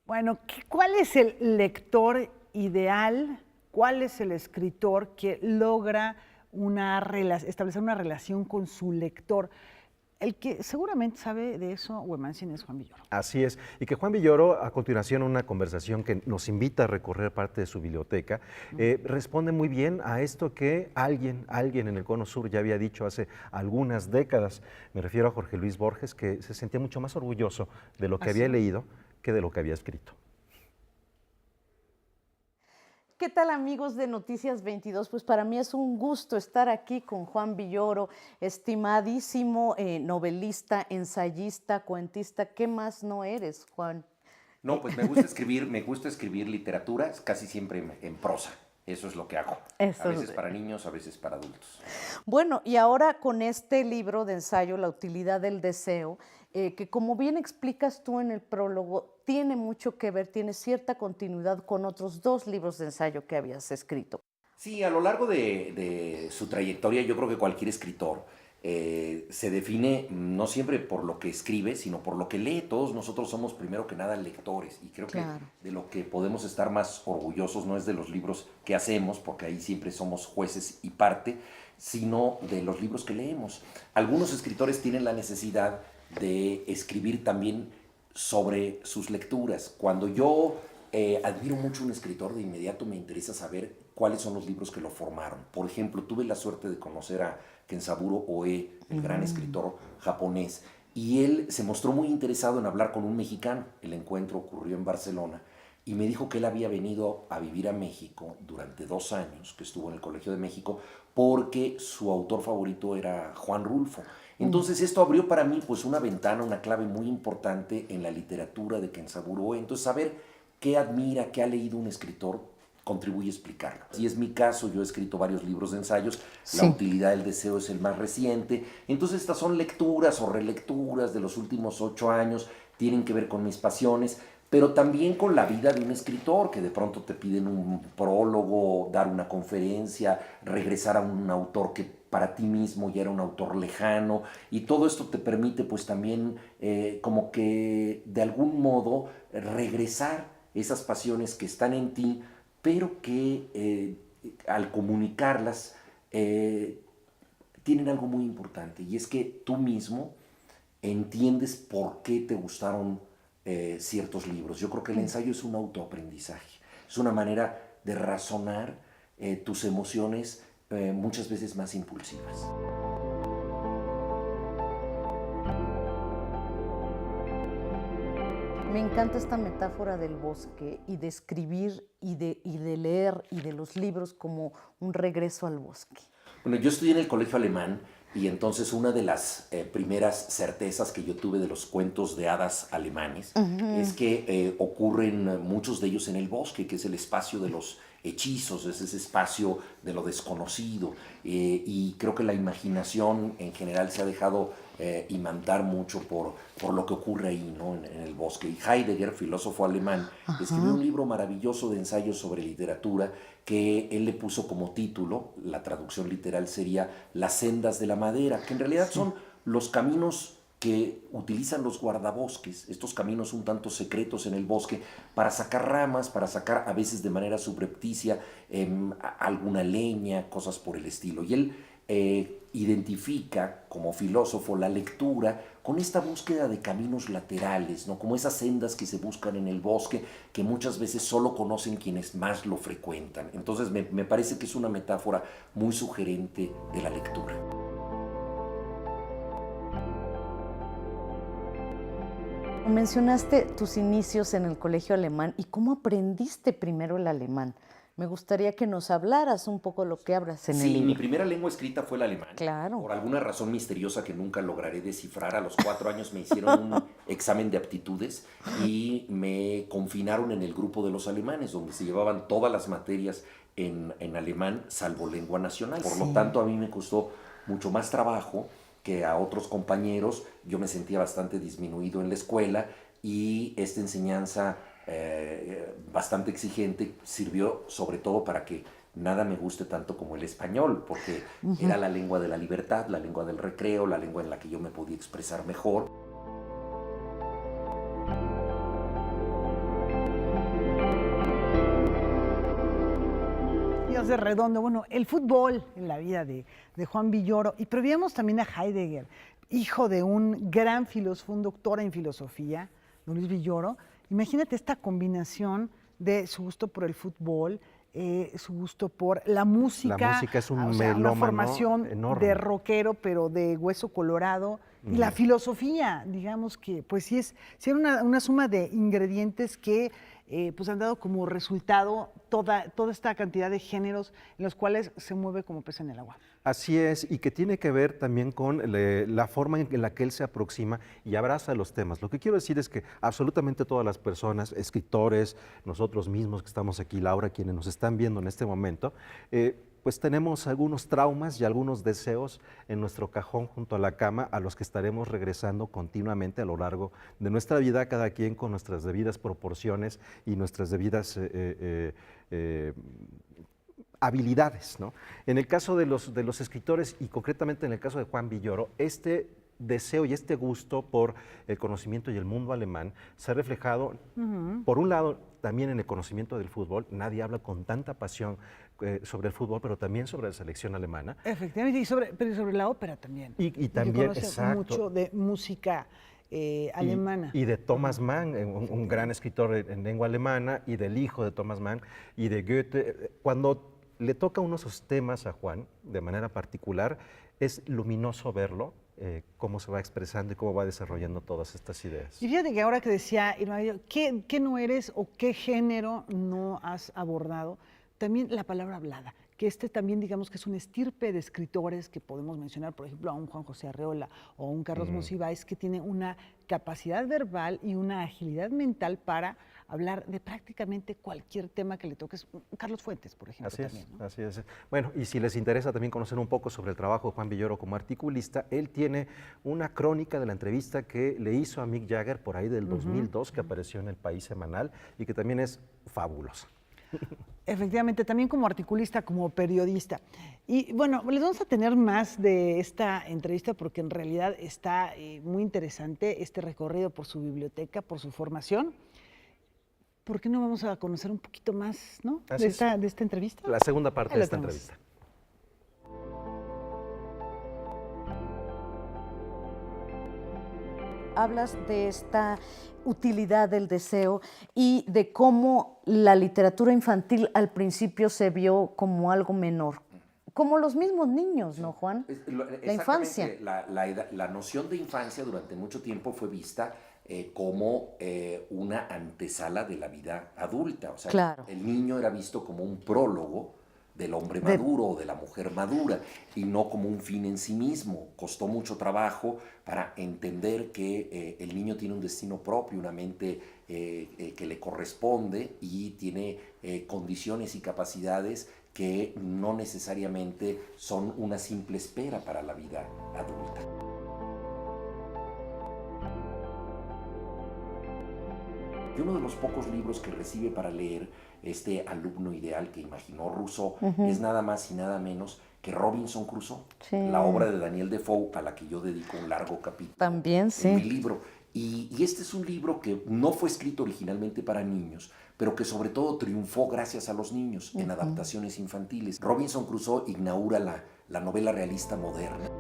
Bueno, ¿cuál es el lector ideal? ¿Cuál es el escritor que logra establecer una relación con su lector? El que seguramente sabe de eso, Huemansin, es Juan Villoro. Así es, y que Juan Villoro, a continuación, una conversación que nos invita a recorrer parte de su biblioteca, responde muy bien a esto que alguien en el Cono Sur ya había dicho hace algunas décadas. Me refiero a Jorge Luis Borges, que se sentía mucho más orgulloso de lo que había leído que de lo que había escrito. ¿Qué tal, amigos de Noticias 22? Pues para mí es un gusto estar aquí con Juan Villoro, estimadísimo novelista, ensayista, cuentista. ¿Qué más no eres, Juan? No, pues me gusta escribir literatura, casi siempre en prosa. Eso es lo que hago. A veces para niños, a veces para adultos. Bueno, y ahora con este libro de ensayo, La utilidad del deseo, que como bien explicas tú en el prólogo, tiene mucho que ver, tiene cierta continuidad con otros 2 libros de ensayo que habías escrito. Sí, a lo largo de su trayectoria, yo creo que cualquier escritor se define no siempre por lo que escribe, sino por lo que lee. Todos nosotros somos primero que nada lectores, y creo que de lo que podemos estar más orgullosos no es de los libros que hacemos, porque ahí siempre somos jueces y parte, sino de los libros que leemos. Algunos escritores tienen la necesidad de escribir también sobre sus lecturas. Cuando yo admiro mucho a un escritor, de inmediato me interesa saber cuáles son los libros que lo formaron. Por ejemplo, tuve la suerte de conocer a Kenzaburo Oe, el gran escritor japonés, y él se mostró muy interesado en hablar con un mexicano. El encuentro ocurrió en Barcelona, y me dijo que él había venido a vivir a México durante 2 años, que estuvo en el Colegio de México, porque su autor favorito era Juan Rulfo. Entonces esto abrió para mí pues una ventana, una clave muy importante en la literatura de Kenzaburo Oe. Entonces saber qué admira, qué ha leído un escritor, contribuye a explicarlo. Y es mi caso, yo he escrito varios libros de ensayos, La utilidad del deseo es el más reciente. Entonces estas son lecturas o relecturas de los últimos 8 años, tienen que ver con mis pasiones, pero también con la vida de un escritor, que de pronto te piden un prólogo, dar una conferencia, regresar a un autor que para ti mismo ya era un autor lejano, y todo esto te permite pues también como que de algún modo regresar esas pasiones que están en ti, pero que al comunicarlas tienen algo muy importante, y es que tú mismo entiendes por qué te gustaron ciertos libros. Yo creo que el ensayo es un autoaprendizaje, es una manera de razonar tus emociones muchas veces más impulsivas. Me encanta esta metáfora del bosque y de escribir y de leer y de los libros como un regreso al bosque. Bueno, yo estudié en el colegio alemán y entonces una de las primeras certezas que yo tuve de los cuentos de hadas alemanes es que ocurren muchos de ellos en el bosque, que es el espacio de los hechizos, es ese espacio de lo desconocido, y creo que la imaginación en general se ha dejado imantar mucho por lo que ocurre ahí, ¿no? en el bosque. Y Heidegger, filósofo alemán, escribió un libro maravilloso de ensayos sobre literatura que él le puso como título, la traducción literal sería Las sendas de la madera, que en realidad son los caminos que utilizan los guardabosques, estos caminos un tanto secretos en el bosque, para sacar ramas, para sacar a veces de manera subrepticia alguna leña, cosas por el estilo. Y él identifica como filósofo la lectura con esta búsqueda de caminos laterales, ¿no? Como esas sendas que se buscan en el bosque, que muchas veces solo conocen quienes más lo frecuentan. Entonces me parece que es una metáfora muy sugerente de la lectura. Mencionaste tus inicios en el colegio alemán y cómo aprendiste primero el alemán. Me gustaría que nos hablaras un poco de lo que hablas en el libro. Sí, mi primera lengua escrita fue el alemán. Claro. Por alguna razón misteriosa que nunca lograré descifrar, a los 4 años me hicieron un examen de aptitudes y me confinaron en el grupo de los alemanes, donde se llevaban todas las materias en alemán, salvo lengua nacional. Por lo tanto, a mí me costó mucho más trabajo que a otros compañeros. Yo me sentía bastante disminuido en la escuela y esta enseñanza bastante exigente sirvió sobre todo para que nada me guste tanto como el español, porque era la lengua de la libertad, la lengua del recreo, la lengua en la que yo me podía expresar mejor. De redondo, bueno, el fútbol en la vida de Juan Villoro, y previamos también a Heidegger, hijo de un gran filósofo, un doctor en filosofía, don Luis Villoro. Imagínate esta combinación de su gusto por el fútbol, su gusto por la música. La música es un una formación enorme. de rockero, pero de hueso colorado. Y la filosofía, digamos que, pues sí es una suma de ingredientes que pues han dado como resultado toda esta cantidad de géneros en los cuales se mueve como pez en el agua. Así es, y que tiene que ver también con la forma en la que él se aproxima y abraza los temas. Lo que quiero decir es que absolutamente todas las personas, escritores, nosotros mismos que estamos aquí, Laura, quienes nos están viendo en este momento, pues tenemos algunos traumas y algunos deseos en nuestro cajón junto a la cama, a los que estaremos regresando continuamente a lo largo de nuestra vida, cada quien con nuestras debidas proporciones y nuestras debidas habilidades, ¿no? En el caso de los escritores, y concretamente en el caso de Juan Villoro, este deseo y este gusto por el conocimiento y el mundo alemán se ha reflejado, por un lado, también en el conocimiento del fútbol. Nadie habla con tanta pasión sobre el fútbol, pero también sobre la selección alemana. Efectivamente, pero sobre la ópera también. Y también, exacto. Mucho de música alemana. Y de Thomas Mann, un gran escritor en lengua alemana, y del hijo de Thomas Mann, y de Goethe. Cuando le toca uno de esos temas a Juan, de manera particular, es luminoso verlo, cómo se va expresando y cómo va desarrollando todas estas ideas. Y fíjate que ahora que decía Irma, ¿qué no eres o qué género no has abordado? También la palabra hablada, que también digamos que es un estirpe de escritores que podemos mencionar, por ejemplo, a un Juan José Arreola o a un Carlos Monsiváis, que tiene una capacidad verbal y una agilidad mental para hablar de prácticamente cualquier tema que le toques. Carlos Fuentes, por ejemplo. Así también, es, ¿no? así es. Bueno, y si les interesa también conocer un poco sobre el trabajo de Juan Villoro como articulista, él tiene una crónica de la entrevista que le hizo a Mick Jagger por ahí del 2002, que apareció en El País Semanal y que también es fabulosa. Efectivamente, también como articulista, como periodista. Y bueno, les vamos a tener más de esta entrevista porque en realidad está muy interesante este recorrido por su biblioteca, por su formación. ¿Por qué no vamos a conocer un poquito más, ¿no? de esta entrevista? La segunda parte de esta entrevista. hablas de esta utilidad del deseo y de cómo la literatura infantil al principio se vio como algo menor. Como los mismos niños, ¿no, Juan? La infancia. La noción de infancia durante mucho tiempo fue vista como una antesala de la vida adulta. O sea, claro. El niño era visto como un prólogo del hombre maduro o de la mujer madura y no como un fin en sí mismo. Costó mucho trabajo para entender que el niño tiene un destino propio, una mente que le corresponde y tiene condiciones y capacidades que no necesariamente son una simple espera para la vida adulta. Y uno de los pocos libros que recibe para leer este alumno ideal que imaginó Rousseau es nada más y nada menos que Robinson Crusoe, la obra de Daniel Defoe, a la que yo dedico un largo capítulo también, en mi libro. Y este es un libro que no fue escrito originalmente para niños, pero que sobre todo triunfó gracias a los niños en adaptaciones infantiles. Robinson Crusoe inaugura la novela realista moderna.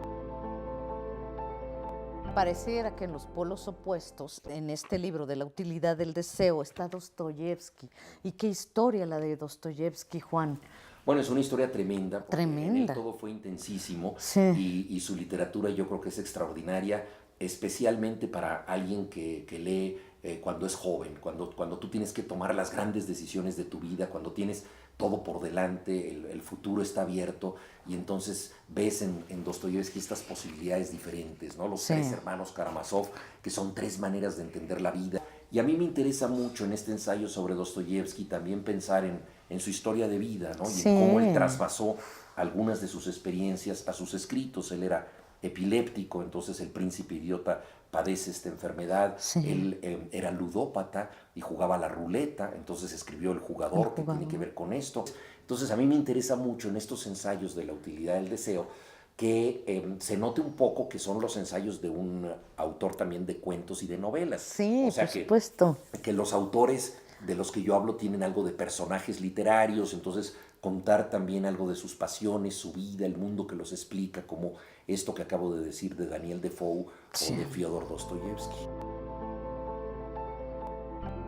Pareciera que en los polos opuestos, en este libro de la utilidad del deseo, está Dostoyevsky. ¿Y qué historia la de Dostoyevsky, Juan? Bueno, es una historia tremenda, porque tremenda. En él todo fue intensísimo y su literatura yo creo que es extraordinaria, especialmente para alguien que lee cuando es joven, cuando tú tienes que tomar las grandes decisiones de tu vida, cuando tienes todo por delante, el futuro está abierto y entonces ves en Dostoyevsky estas posibilidades diferentes, ¿no? Los tres hermanos Karamazov, que son tres maneras de entender la vida. Y a mí me interesa mucho en este ensayo sobre Dostoyevsky también pensar en su historia de vida, ¿no? Y en cómo él traspasó algunas de sus experiencias a sus escritos. Él era epiléptico, entonces El príncipe idiota padece esta enfermedad. Él era ludópata y jugaba a la ruleta, entonces escribió El jugador, que tiene que ver con esto. Entonces a mí me interesa mucho en estos ensayos de la utilidad del deseo que se note un poco que son los ensayos de un autor también de cuentos y de novelas. Sí, o sea, por supuesto. Que los autores de los que yo hablo tienen algo de personajes literarios, entonces contar también algo de sus pasiones, su vida, el mundo que los explica, como esto que acabo de decir de Daniel Defoe o de Fyodor Dostoyevsky.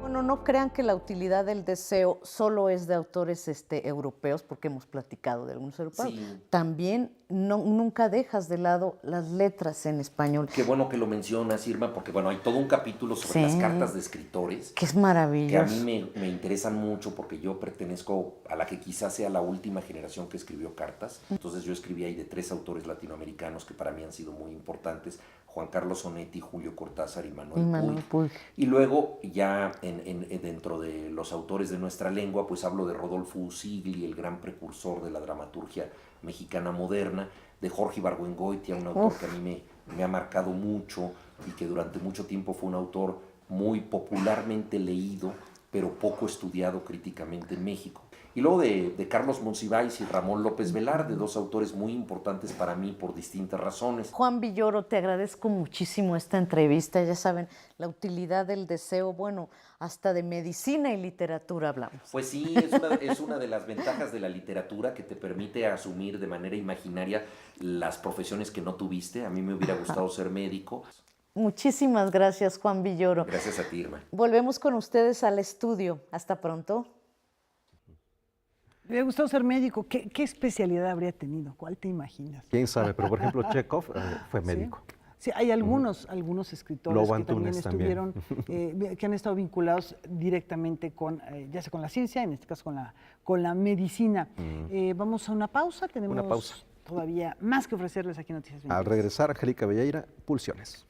Bueno, no crean que la utilidad del deseo solo es de autores europeos, porque hemos platicado de algunos europeos. También nunca dejas de lado las letras en español. Qué bueno que lo mencionas, Irma, porque bueno, hay todo un capítulo sobre las cartas de escritores. Que es maravilloso. Que a mí me interesan mucho porque yo pertenezco a la que quizás sea la última generación que escribió cartas. Entonces yo escribí ahí de 3 autores latinoamericanos que para mí han sido muy importantes: Juan Carlos Onetti, Julio Cortázar y Manuel Puig. Y luego ya dentro de los autores de nuestra lengua, pues hablo de Rodolfo Usigli, el gran precursor de la dramaturgia mexicana moderna, de Jorge Ibargüengoitia, un autor que a mí me ha marcado mucho y que durante mucho tiempo fue un autor muy popularmente leído, pero poco estudiado críticamente en México. Y luego de Carlos Monsiváis y Ramón López Velarde, 2 autores muy importantes para mí por distintas razones. Juan Villoro, te agradezco muchísimo esta entrevista. Ya saben, la utilidad del deseo, bueno, hasta de medicina y literatura hablamos. Pues sí, es una de las ventajas de la literatura, que te permite asumir de manera imaginaria las profesiones que no tuviste. A mí me hubiera gustado ser médico. Muchísimas gracias, Juan Villoro. Gracias a ti, Irma. Volvemos con ustedes al estudio. Hasta pronto. Me hubiera gustado ser médico. ¿Qué especialidad habría tenido? ¿Cuál te imaginas? ¿Quién sabe? Pero, por ejemplo, Chekhov fue médico. Sí, hay algunos escritores que también estuvieron, que han estado vinculados directamente con, ya sea con la ciencia, en este caso con la medicina. Vamos a una pausa, tenemos todavía más que ofrecerles aquí en Noticias 23. Al regresar, Angélica Belleira, Pulsiones.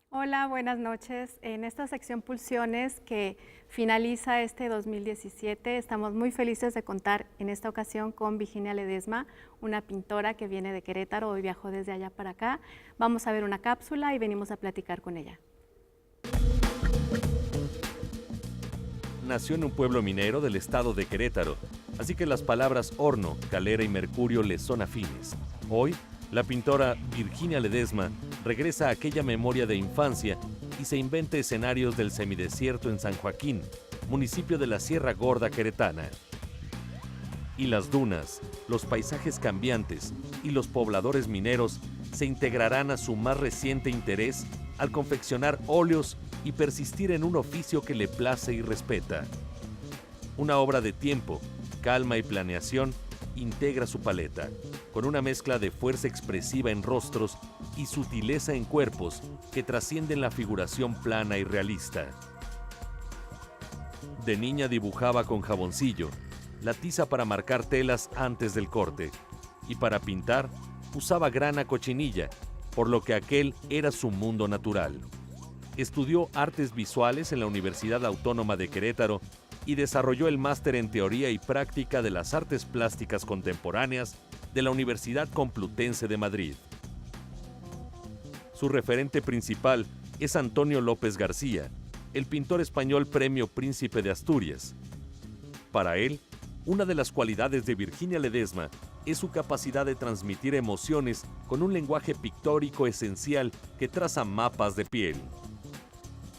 Hola, buenas noches. En esta sección Pulsiones que finaliza este 2017, estamos muy felices de contar en esta ocasión con Virginia Ledesma, una pintora que viene de Querétaro, hoy viajó desde allá para acá. Vamos a ver una cápsula y venimos a platicar con ella. Nació en un pueblo minero del estado de Querétaro, así que las palabras horno, calera y mercurio le son afines. Hoy, la pintora Virginia Ledesma regresa a aquella memoria de infancia y se inventa escenarios del semidesierto en San Joaquín, municipio de la Sierra Gorda queretana. Y las dunas, los paisajes cambiantes y los pobladores mineros se integrarán a su más reciente interés al confeccionar óleos y persistir en un oficio que le place y respeta. Una obra de tiempo, calma y planeación integra su paleta, con una mezcla de fuerza expresiva en rostros y sutileza en cuerpos que trascienden la figuración plana y realista. De niña dibujaba con jaboncillo, la tiza para marcar telas antes del corte, y para pintar usaba grana cochinilla, por lo que aquel era su mundo natural. Estudió artes visuales en la Universidad Autónoma de Querétaro y desarrolló el máster en Teoría y Práctica de las Artes Plásticas Contemporáneas de la Universidad Complutense de Madrid. Su referente principal es Antonio López García, el pintor español Premio Príncipe de Asturias. Para él, una de las cualidades de Virginia Ledesma es su capacidad de transmitir emociones con un lenguaje pictórico esencial que traza mapas de piel.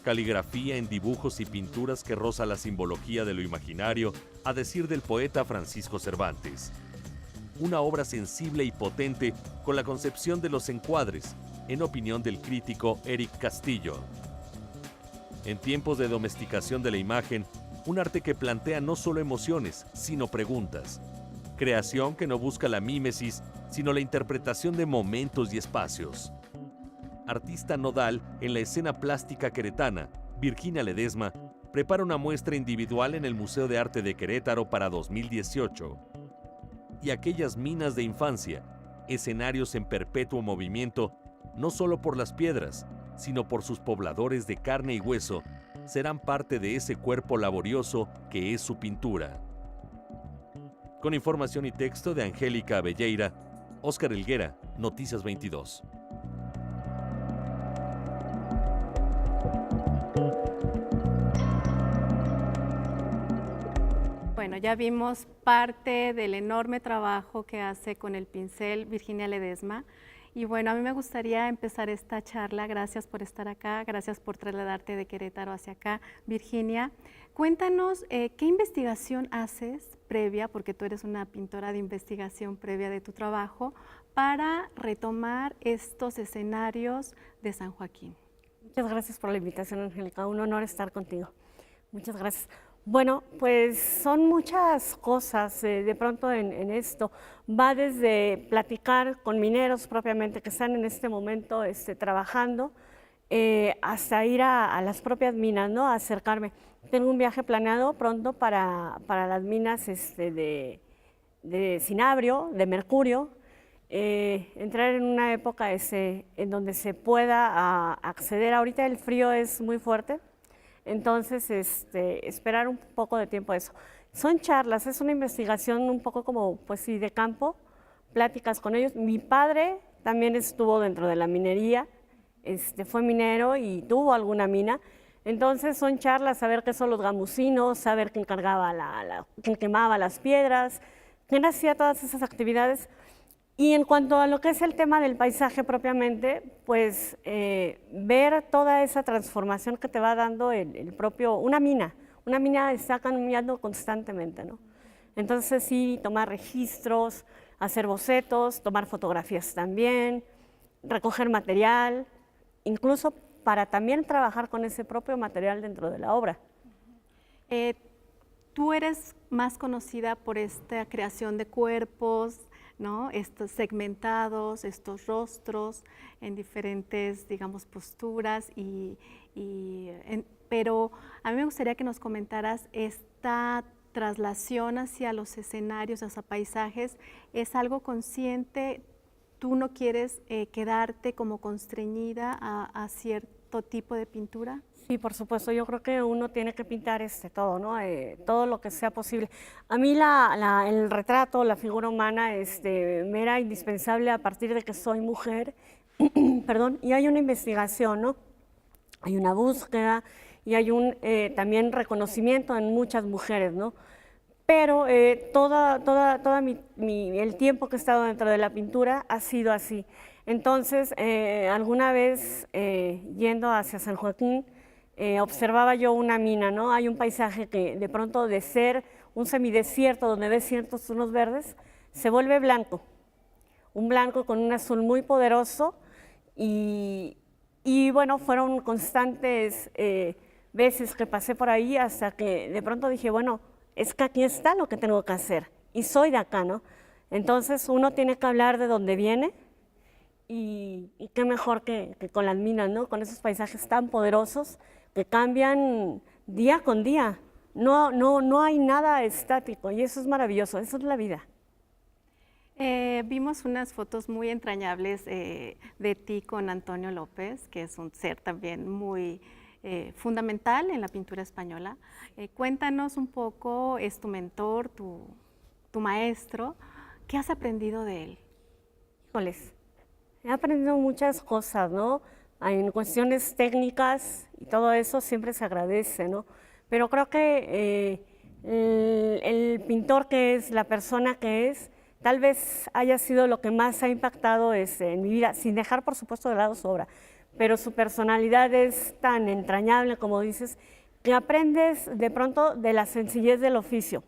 Caligrafía en dibujos y pinturas que roza la simbología de lo imaginario, a decir del poeta Francisco Cervantes. Una obra sensible y potente con la concepción de los encuadres, en opinión del crítico Eric Castillo. En tiempos de domesticación de la imagen, un arte que plantea no solo emociones, sino preguntas. Creación que no busca la mímesis, sino la interpretación de momentos y espacios. Artista nodal en la escena plástica queretana, Virginia Ledesma prepara una muestra individual en el Museo de Arte de Querétaro para 2018. Y aquellas minas de infancia, escenarios en perpetuo movimiento, no solo por las piedras, sino por sus pobladores de carne y hueso, serán parte de ese cuerpo laborioso que es su pintura. Con información y texto de Angélica Abelleira, Óscar Helguera, Noticias 22. Bueno, ya vimos parte del enorme trabajo que hace con el pincel Virginia Ledesma. Y bueno, a mí me gustaría empezar esta charla. Gracias por estar acá, gracias por trasladarte de Querétaro hacia acá. Virginia, cuéntanos qué investigación haces previa, porque tú eres una pintora de investigación previa de tu trabajo, para retomar estos escenarios de San Joaquín. Muchas gracias por la invitación, Angélica. Un honor estar contigo. Muchas gracias. Bueno, pues son muchas cosas de pronto en esto. Va desde platicar con mineros propiamente que están en este momento trabajando, hasta ir a las propias minas, ¿no? A acercarme. Tengo un viaje planeado pronto para las minas de cinabrio, de mercurio, entrar en una época en donde se pueda acceder. Ahorita el frío es muy fuerte. Entonces, esperar un poco de tiempo a eso. Son charlas, es una investigación un poco como, pues sí, de campo, pláticas con ellos. Mi padre también estuvo dentro de la minería, fue minero y tuvo alguna mina. Entonces, son charlas, saber qué son los gamusinos, saber quién cargaba quién quemaba las piedras, quién hacía todas esas actividades. Y en cuanto a lo que es el tema del paisaje propiamente, pues ver toda esa transformación que te va dando el propio, una mina está cambiando constantemente, ¿no? Entonces sí, tomar registros, hacer bocetos, tomar fotografías también, recoger material, incluso para también trabajar con ese propio material dentro de la obra. Tú eres más conocida por esta creación de cuerpos, ¿no? Estos segmentados, estos rostros en diferentes, digamos, posturas, pero a mí me gustaría que nos comentaras esta traslación hacia los escenarios, hacia paisajes. ¿Es algo consciente? ¿Tú no quieres quedarte como constreñida a cierto tipo de pintura? Sí, por supuesto, yo creo que uno tiene que pintar todo, ¿no? Todo lo que sea posible. A mí el retrato, la figura humana, me era indispensable a partir de que soy mujer, perdón, y hay una investigación, ¿no? Hay una búsqueda y hay un también reconocimiento en muchas mujeres, ¿no? Pero el tiempo que he estado dentro de la pintura ha sido así. Entonces, alguna vez yendo hacia San Joaquín, observaba yo una mina, ¿no? Hay un paisaje que de pronto de ser un semidesierto donde ves ciertos tonos verdes, se vuelve blanco, un blanco con un azul muy poderoso y bueno, fueron constantes veces que pasé por ahí hasta que de pronto dije, bueno, es que aquí está lo que tengo que hacer y soy de acá, ¿no? Entonces uno tiene que hablar de dónde viene y qué mejor que con las minas, ¿no? Con esos paisajes tan poderosos que cambian día con día. No hay nada estático y eso es maravilloso, eso es la vida. Vimos unas fotos muy entrañables de ti con Antonio López, que es un ser también muy fundamental en la pintura española. Cuéntanos un poco, es tu mentor, tu maestro, ¿qué has aprendido de él? Híjoles, he aprendido muchas cosas, ¿no? En cuestiones técnicas y todo eso siempre se agradece, ¿no? Pero creo que el pintor que es, la persona que es, tal vez haya sido lo que más ha impactado en mi vida, sin dejar por supuesto de lado su obra, pero su personalidad es tan entrañable, como dices, que aprendes de pronto de la sencillez del oficio,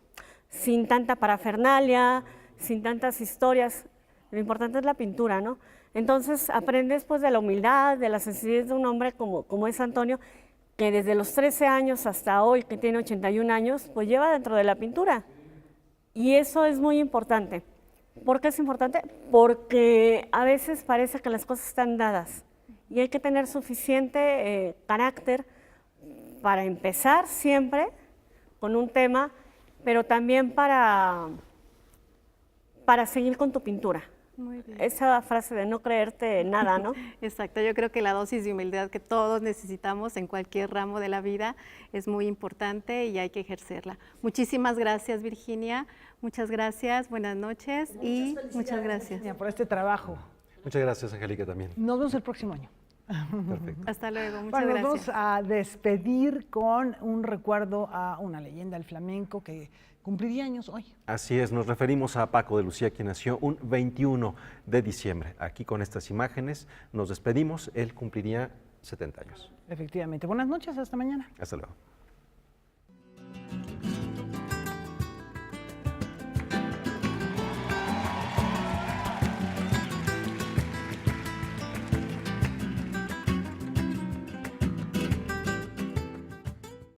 sin tanta parafernalia, sin tantas historias. Lo importante es la pintura, ¿no? Entonces aprendes pues de la humildad, de la sencillez de un hombre como es Antonio, que desde los 13 años hasta hoy, que tiene 81 años, pues lleva dentro de la pintura. Y eso es muy importante. ¿Por qué es importante? Porque a veces parece que las cosas están dadas y hay que tener suficiente carácter para empezar siempre con un tema, pero también para seguir con tu pintura. Muy bien. Esa frase de no creerte nada, ¿no? Exacto, yo creo que la dosis de humildad que todos necesitamos en cualquier ramo de la vida es muy importante y hay que ejercerla. Muchísimas gracias, Virginia. Muchas gracias, buenas noches y muchas gracias. Por este trabajo. Muchas gracias, Angélica, también. Nos vemos el próximo año. Perfecto. Hasta luego, muchas Bueno, gracias. nos vamos a despedir con un recuerdo a una leyenda del flamenco que cumpliría años hoy. Así es, nos referimos a Paco de Lucía, quien nació un 21 de diciembre. Aquí con estas imágenes nos despedimos, él cumpliría 70 años. Efectivamente. Buenas noches, hasta mañana. Hasta luego.